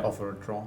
offer a draw.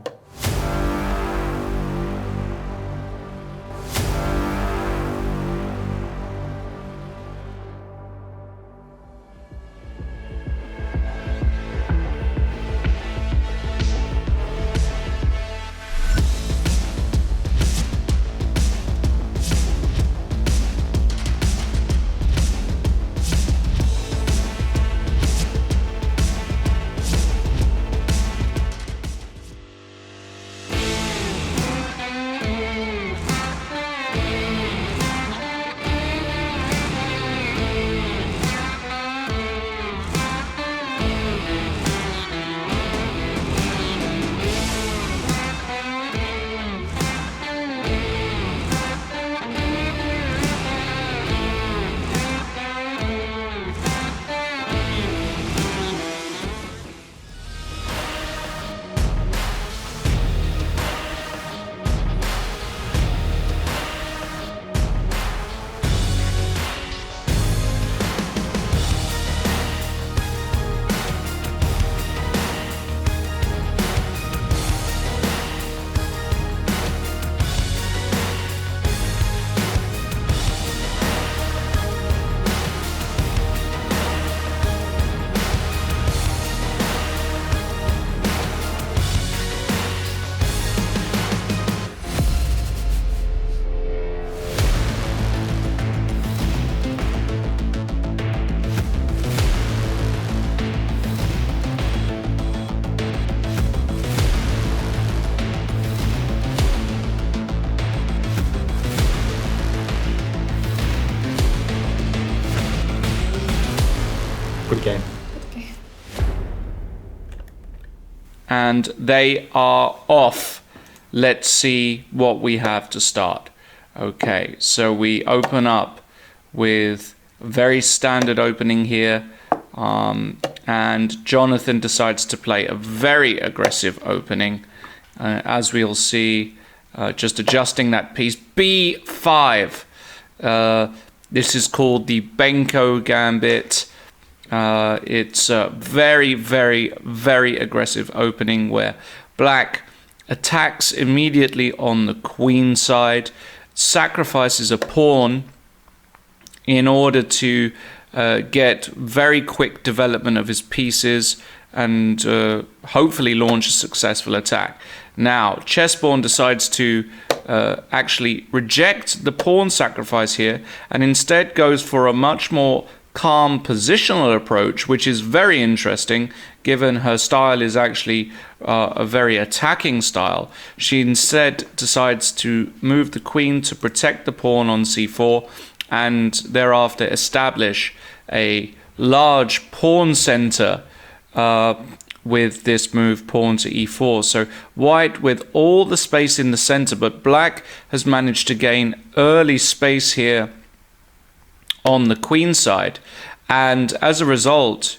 Good game. Okay. And they are off. Let's see what we have to start. Okay, so we open up with a very standard opening here. And Jonathan decides to play a very aggressive opening. As we'll see, just adjusting that piece. B5. This is called the Benko Gambit. It's a very, very, very aggressive opening where black attacks immediately on the queen side, sacrifices a pawn in order to get very quick development of his pieces and hopefully launch a successful attack. Now, Chessborn decides to actually reject the pawn sacrifice here and instead goes for a much more calm positional approach, which is very interesting given her style is actually a very attacking style. She instead decides to move the queen to protect the pawn on c4 and thereafter establish a large pawn center with this move pawn to e4. So white with all the space in the center, but black has managed to gain early space here on the queen side, and as a result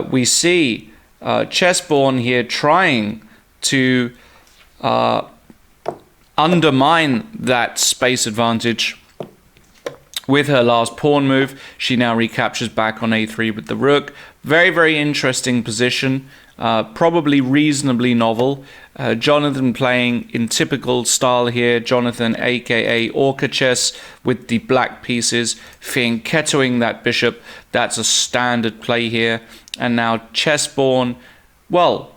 we see Chessborn here trying to undermine that space advantage with her last pawn move. She now recaptures back on a3 with the rook. Very, very interesting position, probably reasonably novel. Jonathan playing in typical style here. Jonathan, aka OrcaChess, with the black pieces, fianchettoing that bishop. That's a standard play here. And now Chessborn, well,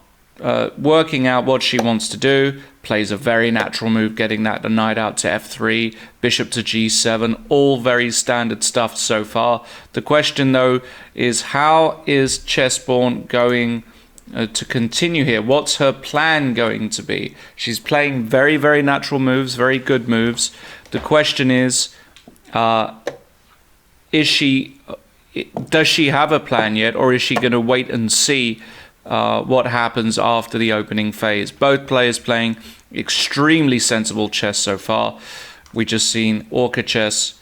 working out what she wants to do, plays a very natural move, getting that the knight out to f3, bishop to g7, all very standard stuff so far. The question, though, is how is Chessborn going to continue here? What's her plan going to be? She's playing very, very natural moves, very good moves. The question is she, does she have a plan yet, or is she going to wait and see what happens after the opening phase? Both players playing extremely sensible chess so far. We just seen OrcaChess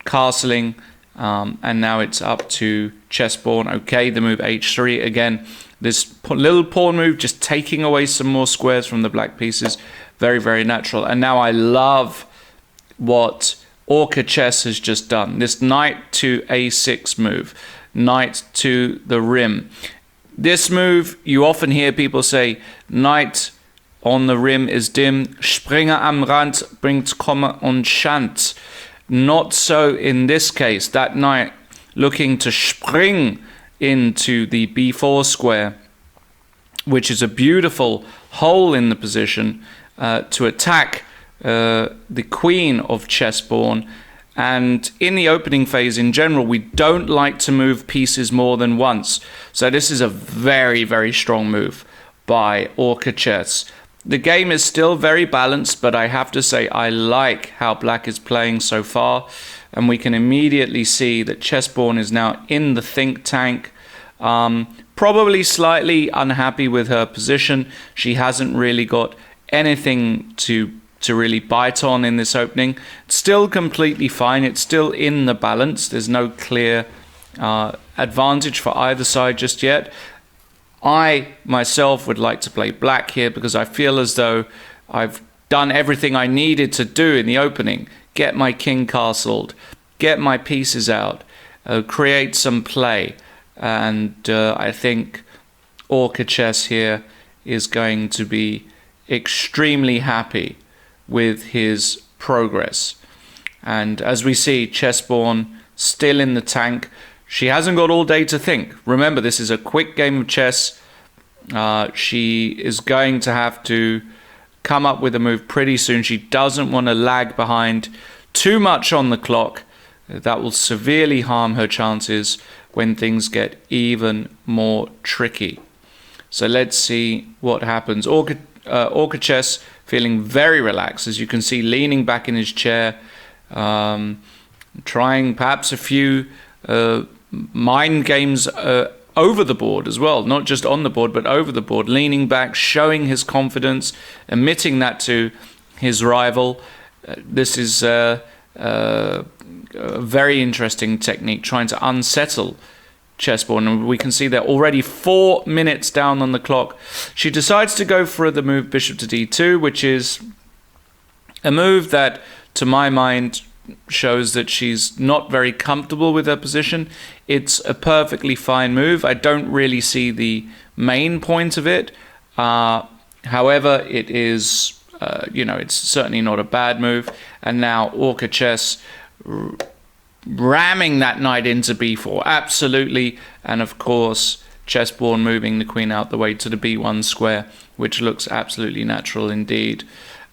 castling, and now it's up to Chessborn. Okay, the move h3 again. This little pawn move, just taking away some more squares from the black pieces. Very, very natural. And now I love what OrcaChess has just done. This knight to a6 move. Knight to the rim. This move, you often hear people say, Knight on the rim is dim, Springer am Rand bringt Komme und Schand. Not so in this case. That knight looking to spring into the b4 square, which is a beautiful hole in the position to attack the queen of Chessborn. And in the opening phase in general, we don't like to move pieces more than once. So this is a very, very strong move by OrcaChess. The game is still very balanced, but I have to say I like how black is playing so far. And we can immediately see that Chessborn is now in the think tank. Probably slightly unhappy with her position. She hasn't really got anything to really bite on in this opening. It's still completely fine. It's still in the balance. There's no clear advantage for either side just yet. I myself would like to play black here because I feel as though I've done everything I needed to do in the opening. Get my king castled, get my pieces out, create some play. And I think OrcaChess here is going to be extremely happy with his progress. And as we see, Chessborn still in the tank. She hasn't got all day to think. Remember, this is a quick game of chess. She is going to have to come up with a move pretty soon. She doesn't want to lag behind too much on the clock. That will severely harm her chances when things get even more tricky. So let's see what happens. OrcaChess feeling very relaxed, as you can see, leaning back in his chair, trying perhaps a few mind games over the board as well, not just on the board, but over the board, leaning back, showing his confidence, emitting that to his rival. This is a very interesting technique, trying to unsettle Chessborn. And we can see they're already 4 minutes down on the clock. She decides to go for the move bishop to d2, which is a move that, to my mind, shows that she's not very comfortable with her position. It's a perfectly fine move. I don't really see the main point of it. However, it is, it's certainly not a bad move. And now OrcaChess ramming that knight into b4, absolutely. And of course, Chessborn moving the queen out the way to the b1 square, which looks absolutely natural indeed.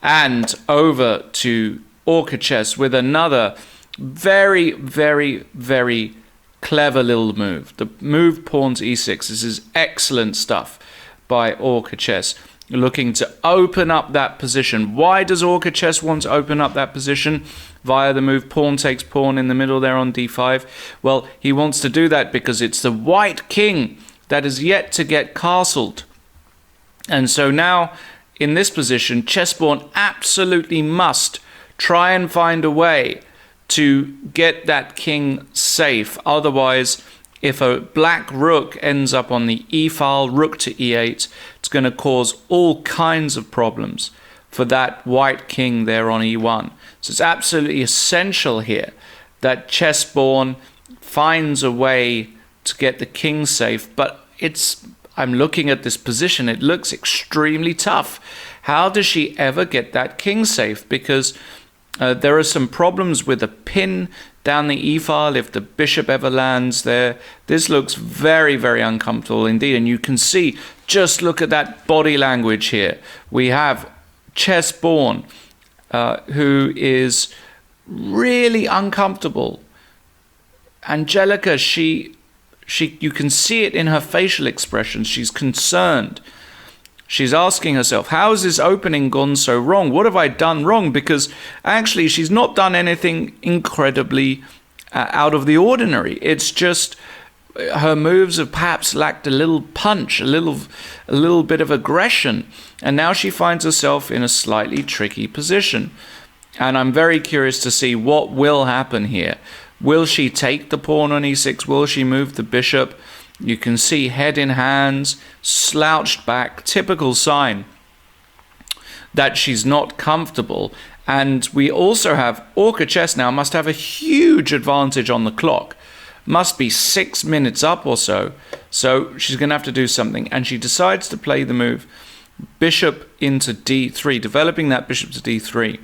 And over to OrcaChess with another very, very, very clever little move. The move pawn to e6. This is excellent stuff by OrcaChess, looking to open up that position. Why does OrcaChess want to open up that position via the move pawn takes pawn in the middle there on d5? Well, he wants to do that because it's the white king that is yet to get castled. And so now, in this position, Chessborn absolutely must try and find a way to get that king safe. Otherwise, if a black rook ends up on the e file, rook to e8, it's going to cause all kinds of problems for that white king there on e1. So it's absolutely essential here that Chessborn finds a way to get the king safe. But I'm looking at this position, it looks extremely tough. How does she ever get that king safe? Because there are some problems with a pin down the e-file if the bishop ever lands there. This looks very, very uncomfortable indeed. And you can see, just look at that body language here. We have Chessborn, who is really uncomfortable. Angelika, you can see it in her facial expressions. She's concerned. She's asking herself, how has this opening gone so wrong? What have I done wrong? Because actually, she's not done anything incredibly out of the ordinary. It's just her moves have perhaps lacked a little punch, a little bit of aggression. And now she finds herself in a slightly tricky position. And I'm very curious to see what will happen here. Will she take the pawn on e6? Will she move the bishop? You can see head in hands, slouched back, typical sign that she's not comfortable. And we also have OrcaChess now must have a huge advantage on the clock must be 6 minutes up or so. So she's going to have to do something. And she decides to play the move bishop into d3, developing that bishop to d3.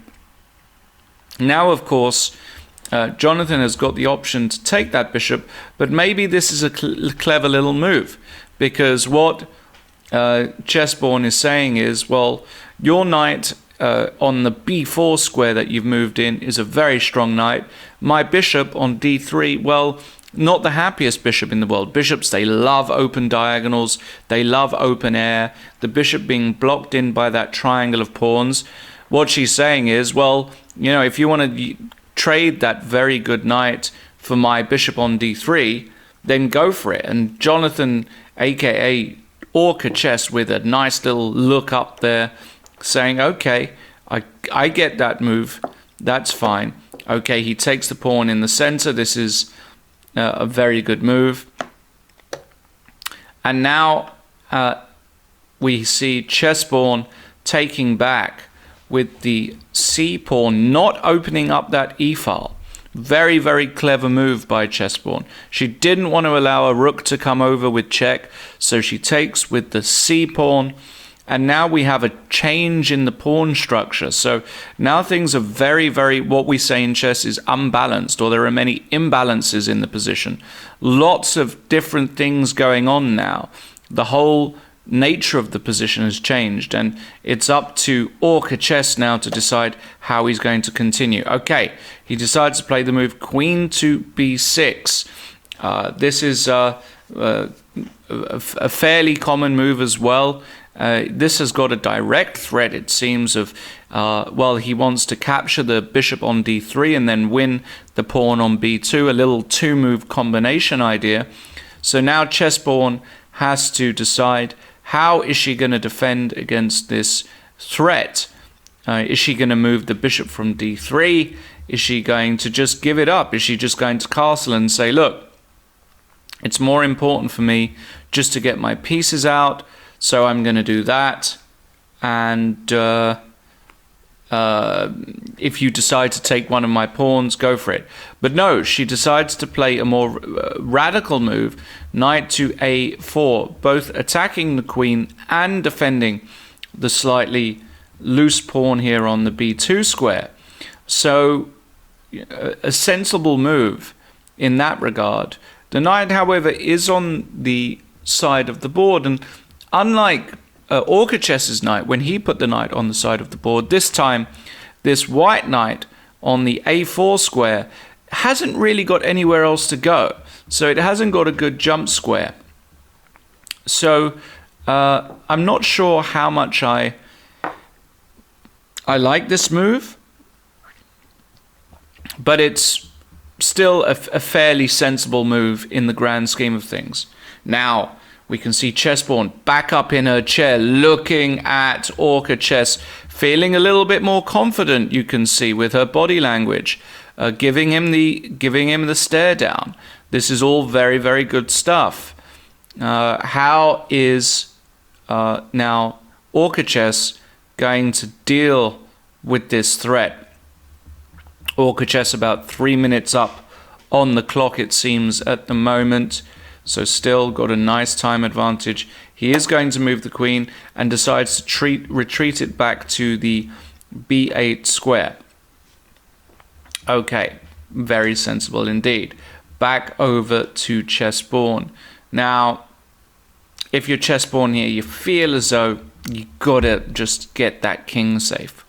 Now, of course, Jonathan has got the option to take that bishop, but maybe this is a clever little move, because what Chessborn is saying is, well, your knight on the b4 square that you've moved in is a very strong knight. My bishop on d3, well, not the happiest bishop in the world. Bishops, they love open diagonals, they love open air. The bishop being blocked in by that triangle of pawns. What she's saying is, well, you know, if you want to trade that very good knight for my bishop on d3, then go for it. And Jonathan, aka OrcaChess, with a nice little look up there, saying, okay, I get that move, that's fine. Okay, he takes the pawn in the center. This is a very good move. And now we see Chessborn taking back with the c pawn, not opening up that e file. Very, very clever move by Chessborn. She didn't want to allow a rook to come over with check, so she takes with the c pawn. And now we have a change in the pawn structure. So now things are very, very, what we say in chess is unbalanced, or there are many imbalances in the position. Lots of different things going on now. The whole nature of the position has changed, and it's up to OrcaChess now to decide how he's going to continue. Okay, he decides to play the move queen to b6. This is a fairly common move as well. This has got a direct threat, it seems, of, well, he wants to capture the bishop on d3 and then win the pawn on b2, a little two-move combination idea. So now Chessborn has to decide, how is she going to defend against this threat? Is she going to move the bishop from d3? Is she going to just give it up? Is she just going to castle and say, look, it's more important for me just to get my pieces out, so I'm going to do that. And if you decide to take one of my pawns, go for it. But no, she decides to play a more radical move, knight to a4, both attacking the queen and defending the slightly loose pawn here on the b2 square. So a sensible move in that regard. The knight, however, is on the side of the board, and unlike OrcaChess's knight, when he put the knight on the side of the board, this time this white knight on the a4 square hasn't really got anywhere else to go, so it hasn't got a good jump square. So I'm not sure how much I like this move, but it's still a fairly sensible move in the grand scheme of things. Now we can see Chessborn back up in her chair, looking at OrcaChess, feeling a little bit more confident, you can see, with her body language, giving him the stare down. This is all very, very good stuff. How is now OrcaChess going to deal with this threat? OrcaChess about 3 minutes up on the clock, it seems, at the moment. So still got a nice time advantage. He is going to move the queen and decides to retreat it back to the b8 square. Okay, very sensible indeed. Back over to Chessborn. Now, if you're Chessborn here, you feel as though you gotta just get that king safe.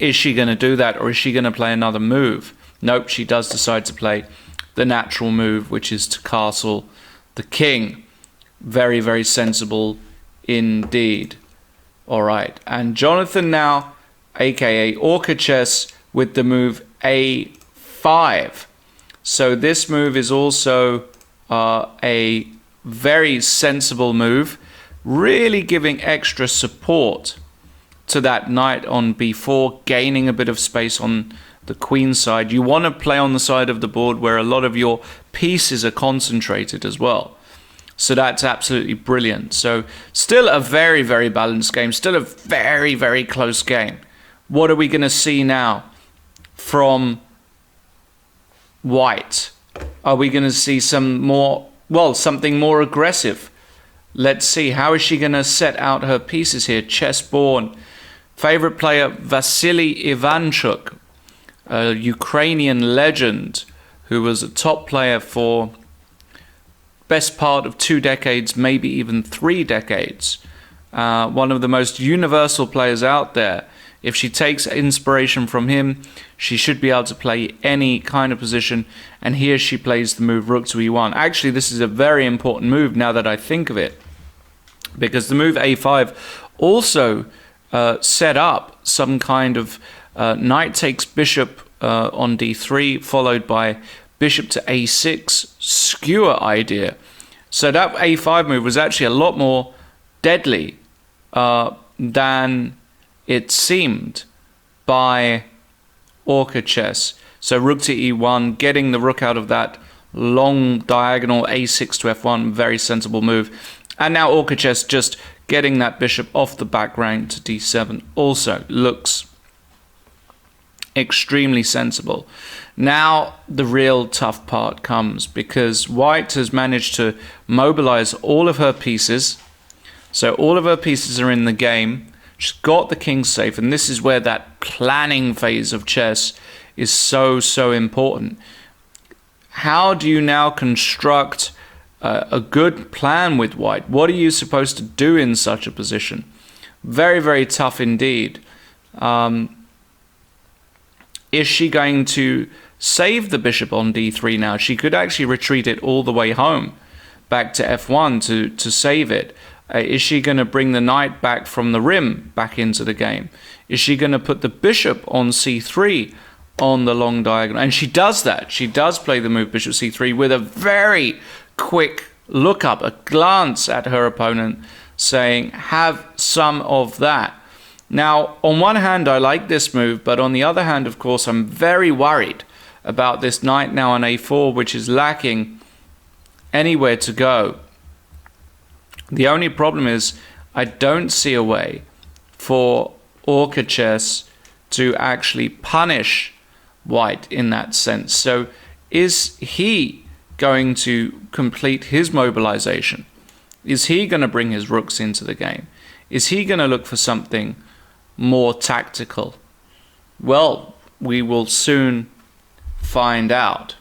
Is she going to do that, or is she going to play another move? Nope, she does decide to play the natural move, which is to castle the king. Very, very sensible indeed. All right, and Jonathan now, aka OrcaChess, with the move a5. So this move is also a very sensible move, really giving extra support to that knight on b4, gaining a bit of space on the queen side. You want to play on the side of the board where a lot of your pieces are concentrated as well. So that's absolutely brilliant. So still a very, very balanced game. Still a very, very close game. What are we going to see now from White? Are we going to see some more, well, something more aggressive? Let's see. How is she going to set out her pieces here? Chessborn. Favorite player, Vasily Ivanchuk, a Ukrainian legend who was a top player for best part of 2 decades, maybe even 3 decades. One of the most universal players out there. If she takes inspiration from him, she should be able to play any kind of position. And here she plays the move rook to e1. Actually, this is a very important move now that I think of it, because the move a5 also set up some kind of knight takes bishop on d3, followed by bishop to a6 skewer idea. So that a5 move was actually a lot more deadly than it seemed by OrcaChess. So rook to e1, getting the rook out of that long diagonal a6 to f1, very sensible move. And now OrcaChess just getting that bishop off the back rank to d7 also looks extremely sensible. Now the real tough part comes, because White has managed to mobilize all of her pieces. So all of her pieces are in the game. She's got the king safe, and this is where that planning phase of chess is so important. How do you now construct a good plan with White? What are you supposed to do in such a position? Very tough indeed. Is she going to save the bishop on d3 now? She could actually retreat it all the way home back to f1 to save it. Is she going to bring the knight back from the rim back into the game? Is she going to put the bishop on c3 on the long diagonal? And she does that. She does play the move bishop c3 with a very quick look up, a glance at her opponent, saying, have some of that. Now, on one hand, I like this move, but on the other hand, of course, I'm very worried about this knight now on a4, which is lacking anywhere to go. The only problem is I don't see a way for OrcaChess to actually punish White in that sense. So is he going to complete his mobilization? Is he going to bring his rooks into the game? Is he going to look for something more tactical? Well, we will soon find out.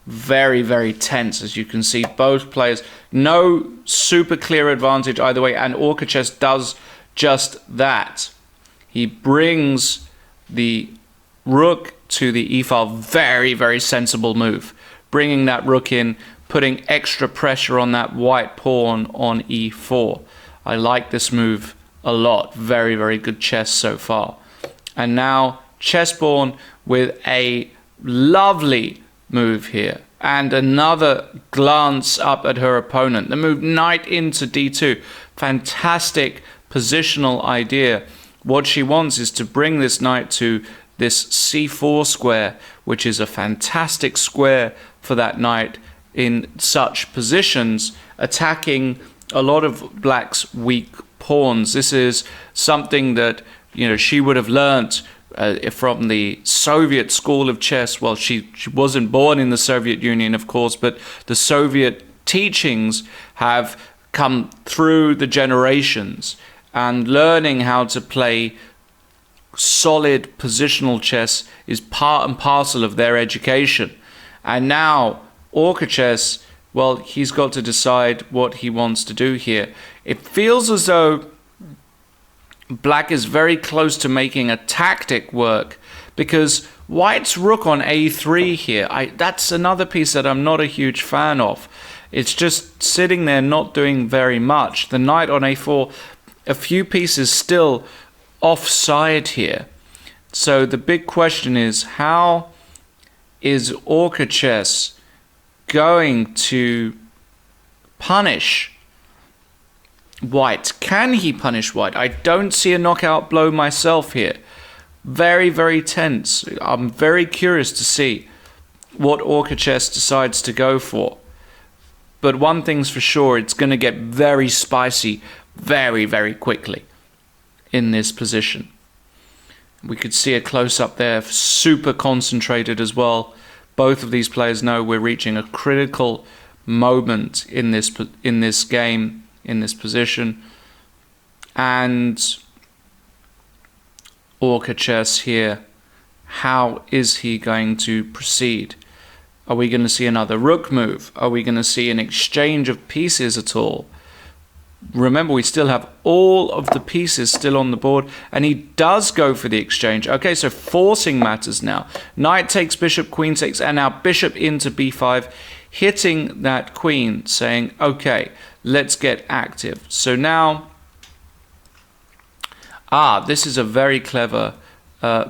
Very tense, as you can see. Both players, no super clear advantage either way, and OrcaChess does just that. He brings the rook to the e-file. Very sensible move. Bringing that rook in, putting extra pressure on that white pawn on e4. I like this move a lot. Very good chess so far. And now Chessborn with a lovely move here, and another glance up at her opponent. The move knight into d2. Fantastic positional idea. What she wants is to bring this knight to this c4 square, which is a fantastic square for that knight in such positions, attacking a lot of black's weak pawns. This is something that, you know, she would have learnt from the Soviet school of chess. Well, she wasn't born in the Soviet Union, of course, but the Soviet teachings have come through the generations, and learning how to play solid positional chess is part and parcel of their education. And now OrcaChess, well, he's got to decide what he wants to do here. It feels as though black is very close to making a tactic work, because white's rook on a3 here, that's another piece that I'm not a huge fan of. It's just sitting there not doing very much. The knight on a4, a few pieces still offside here. So the big question is, how is OrcaChess going to punish white? Can he punish white? I don't see a knockout blow myself here. Very tense. I'm very curious to see what OrcaChess decides to go for. But one thing's for sure, it's going to get very spicy very quickly in this position. We could see a close-up there, super concentrated as well both of these players know we're reaching a critical moment in this game, in this position. And OrcaChess here, how is he going to proceed? Are we going to see another rook move? Are we going to see an exchange of pieces at all? Remember, we still have all of the pieces still on the board, and he does go for the exchange. Okay, so forcing matters now. Knight takes bishop, queen takes, and now bishop into b5, hitting that queen, saying, okay, let's get active. So now, this is a very clever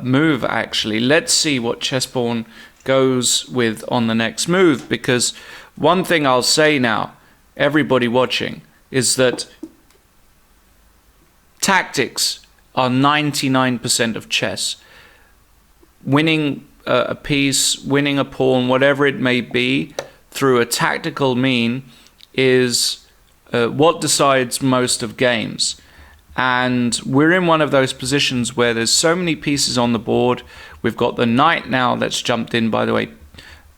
move, actually. Let's see what Chessborn goes with on the next move, because one thing I'll say now, everybody watching, is that tactics are 99% of chess. Winning a piece, winning a pawn, whatever it may be, through a tactical mean is what decides most of games. And we're in one of those positions where there's so many pieces on the board. We've got the knight now that's jumped in, by the way,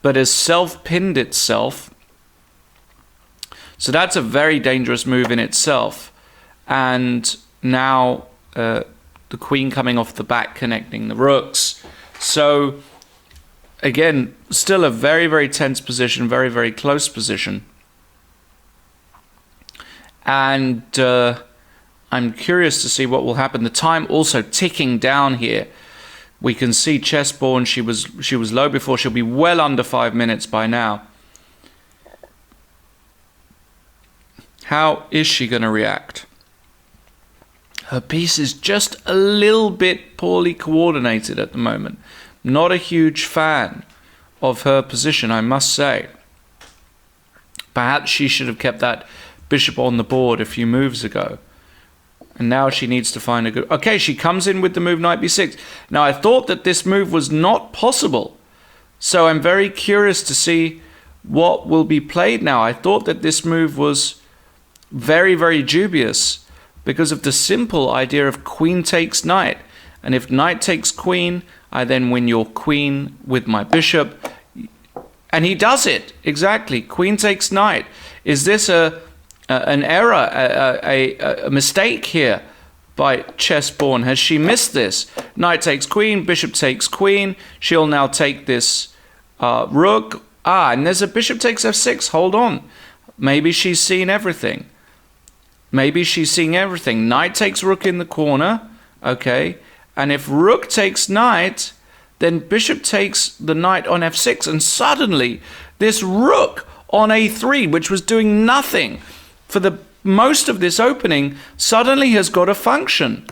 but has self-pinned itself. So that's a very dangerous move in itself. And now the queen coming off the back, connecting the rooks. So again, still a very, very tense position, very, very close position. And I'm curious to see what will happen. The time also ticking down here. We can see Chessborn, she was low before, she'll be well under 5 minutes by now. How is she going to react? Her piece is just a little bit poorly coordinated at the moment. Not a huge fan of her position, I must say. Perhaps she should have kept that bishop on the board a few moves ago. And now she needs to find a good... Okay, she comes in with the move knight b6. Now, I thought that this move was not possible. So I'm very curious to see what will be played now. I thought that this move was very, very dubious because of the simple idea of queen takes knight. And if knight takes queen, I then win your queen with my bishop. And he does it. Exactly. Queen takes knight. Is this an error, a mistake here by Chessborn? Has she missed this? Knight takes queen, bishop takes queen. She'll now take this rook. And there's a bishop takes f6. Hold on. Maybe she's seen everything. Maybe she's seeing everything. Knight takes rook in the corner. Okay. And if rook takes knight, then bishop takes the knight on f6. And suddenly, this rook on a3, which was doing nothing for the most of this opening, suddenly has got a function.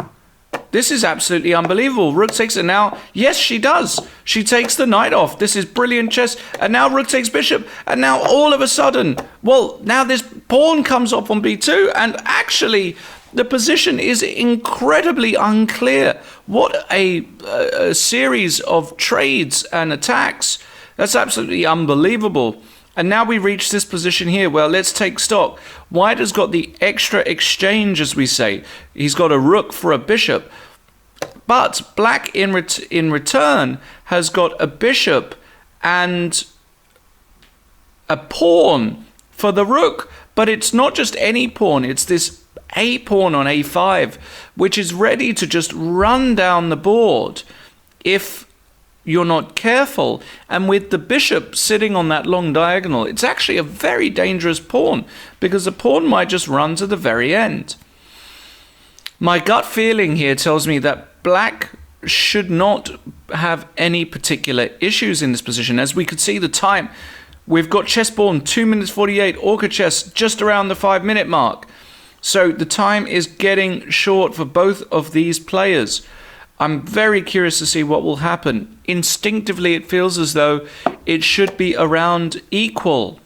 This is absolutely unbelievable. Rook takes it now. Yes, she does. She takes the knight off. This is brilliant chess. And now rook takes bishop. And now all of a sudden, well, now this pawn comes up on b2. And actually, the position is incredibly unclear. What a series of trades and attacks. That's absolutely unbelievable. And now we reach this position here. Well, let's take stock. White has got the extra exchange, as we say. He's got a rook for a bishop. But black in return has got a bishop and a pawn for the rook. But it's not just any pawn. It's this a pawn on a5, which is ready to just run down the board if you're not careful. And with the bishop sitting on that long diagonal, it's actually a very dangerous pawn because the pawn might just run to the very end. My gut feeling here tells me that black should not have any particular issues in this position. As we could see the time, we've got Chessborn 2 minutes 48, OrcaChess just around the 5-minute mark. So the time is getting short for both of these players. I'm very curious to see what will happen. Instinctively, it feels as though it should be around equal.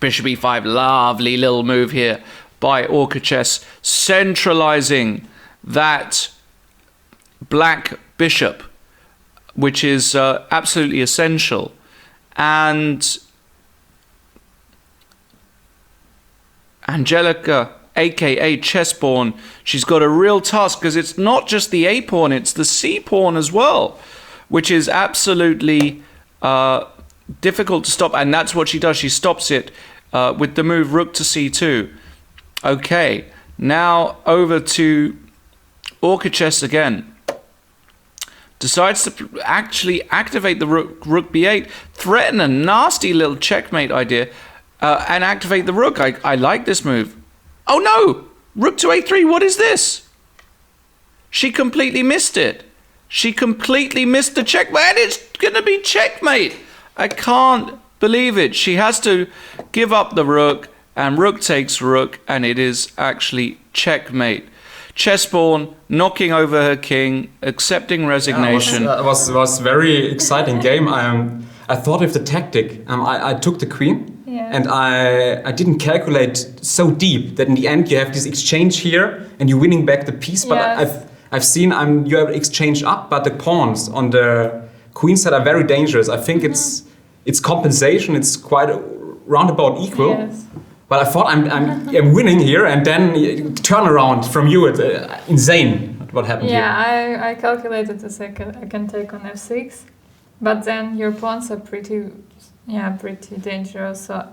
Bishop e5, lovely little move here by OrcaChess, centralizing that black bishop, which is absolutely essential. And Angelika, aka Chessborn, she's got a real task because it's not just the A pawn, it's the C pawn as well, which is absolutely difficult to stop, and that's what she does. She stops it with the move rook to c2. Okay, now over to OrcaChess again. Decides to actually activate the rook b8, threaten a nasty little checkmate idea, and activate the rook. I like this move. Oh no! Rook to a3, what is this? She completely missed it. She completely missed the checkmate, and it's going to be checkmate. I can't believe it. She has to give up the rook, and rook takes rook, and it is actually checkmate. Chessborn knocking over her king, accepting resignation. Yeah, it was very exciting game. I thought of the tactic. I took the queen, and I didn't calculate so deep that in the end you have this exchange here, and you're winning back the piece. But I've seen you have exchange up, but the pawns on the queen side are very dangerous. I think it's compensation. It's quite roundabout equal. Yes. But I thought I'm winning here, and then turn around from you. It's insane what happened here. Yeah, I calculated the second. I can take on f6, but then your pawns are pretty dangerous. So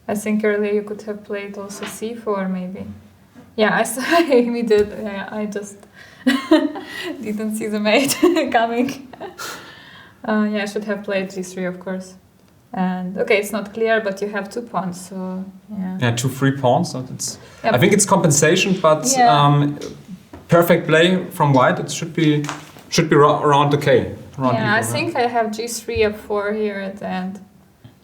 I think earlier you could have played also c4 maybe. Yeah, I saw Amy did. Yeah, I just didn't see the mate coming. I should have played g3, of course. And okay, it's not clear, but you have 2 pawns, so yeah. Yeah, 2 free pawns. So I think it's compensation, but perfect play from white. It should be around okay. I think I have g3 f4 here at the end,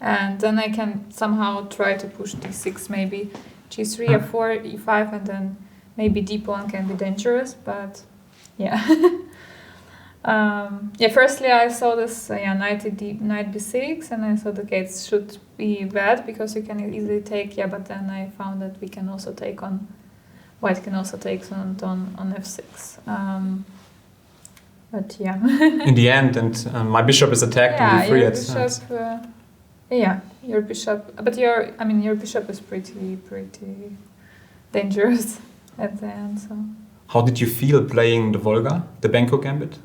and then I can somehow try to push d6 maybe, g3 f4 e5, and then maybe d pawn can be dangerous, but yeah. Firstly I saw this knight b6, and I thought okay, it should be bad because you can easily take, but then I found that we can also take on, white can also take on f6. But yeah. In the end, and my bishop is attacked on d3. Your bishop, your bishop, but your bishop is pretty dangerous at the end. So. How did you feel playing the Volga, the Benko Gambit?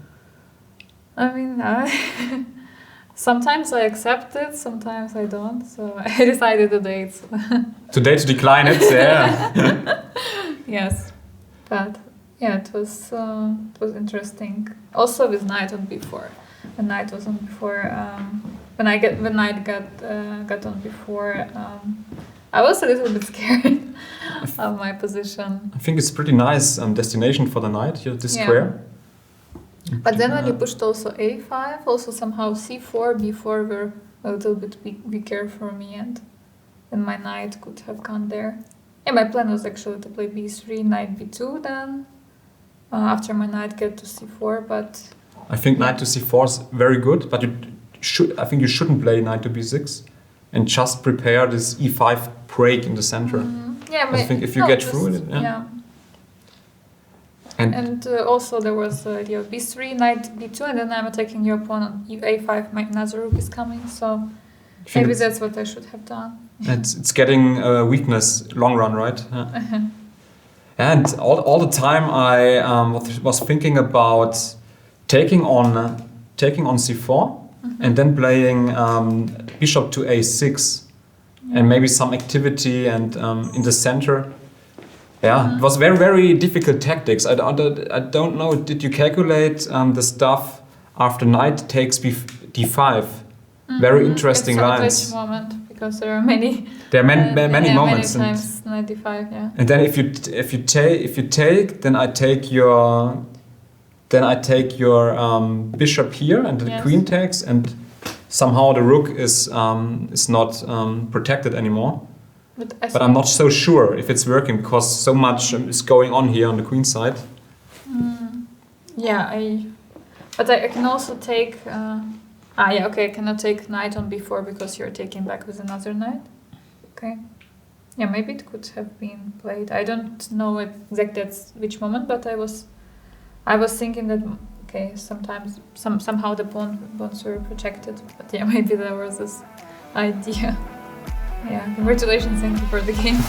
Sometimes I accept it, sometimes I don't. So I decided today to decline it. Yeah. Yes, but it was interesting. Also with knight on b4. The knight was on b4. When knight got on b4, I was a little bit scared of my position. I think it's pretty nice destination for the knight here, this square. But then when you pushed also a5, also somehow c4, b4 were a little bit weaker for me, and my knight could have gone there. Yeah, my plan was actually to play b3, knight b2 then, after my knight get to c4, but... I think knight to c4 is very good, but I think you shouldn't play knight to b6 and just prepare this e5 break in the center. I think if you get through it, And also there was the idea of b3, knight b2, and then I'm attacking your pawn on a5, my another rook is coming, so maybe that's what I should have done. It's getting weakness long run, right? And all the time I was thinking about taking on c4 and then playing bishop to a6 and maybe some activity and in the center. Yeah, it was very, very difficult tactics. I don't know, did you calculate the stuff after knight takes d5? Very interesting lines. Which moment? Because there are many. There are many moments. Many times knight d5, yeah. And then if you take, then I take your bishop here, and the queen takes, and somehow the rook is not protected anymore. But I'm not so sure if it's working because so much is going on here on the queen side. But I can also take. I cannot take knight on b4 because you're taking back with another knight. Okay. Yeah, maybe it could have been played. I don't know exactly at which moment, but I was thinking that sometimes somehow the pawns were protected. But yeah, maybe there was this idea. Yeah, congratulations, thank you for the game.